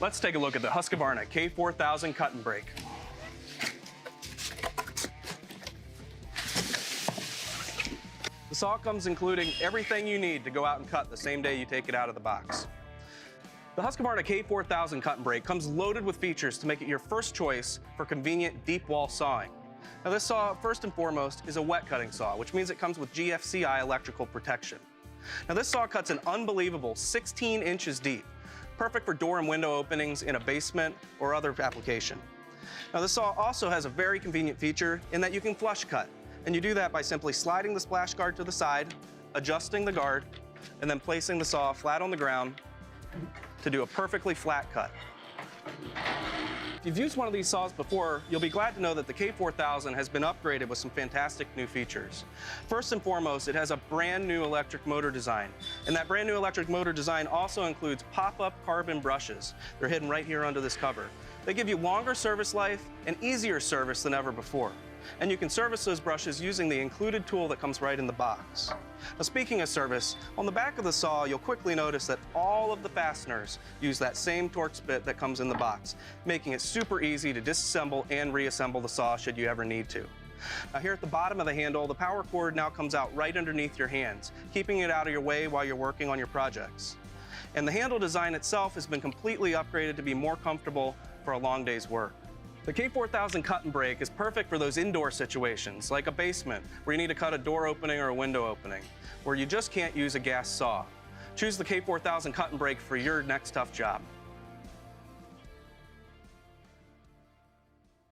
Let's take a look at the Husqvarna K4000 cut and break. The saw comes including everything you need to go out and cut the same day you take it out of the box. The Husqvarna K4000 cut and break comes loaded with features to make it your first choice for convenient deep wall sawing. Now this saw, first and foremost, is a wet cutting saw, which means it comes with GFCI electrical protection. Now this saw cuts an unbelievable 16 inches deep, perfect for door and window openings in a basement or other application. Now this saw also has a very convenient feature in that you can flush cut, and you do that by simply sliding the splash guard to the side, adjusting the guard, and then placing the saw flat on the ground to do a perfectly flat cut. If you've used one of these saws before, you'll be glad to know that the K4000 has been upgraded with some fantastic new features. First and foremost, it has a brand new electric motor design. And that brand new electric motor design also includes pop-up carbon brushes. They're hidden right here under this cover. They give you longer service life and easier service than ever before. And you can service those brushes using the included tool that comes right in the box. Now speaking of service, on the back of the saw you'll quickly notice that all of the fasteners use that same Torx bit that comes in the box, making it super easy to disassemble and reassemble the saw should you ever need to. Now here at the bottom of the handle, the power cord now comes out right underneath your hands, keeping it out of your way while you're working on your projects. And the handle design itself has been completely upgraded to be more comfortable for a long day's work. The K4000 cut and break is perfect for those indoor situations, like a basement where you need to cut a door opening or a window opening, where you just can't use a gas saw. Choose the K4000 cut and break for your next tough job.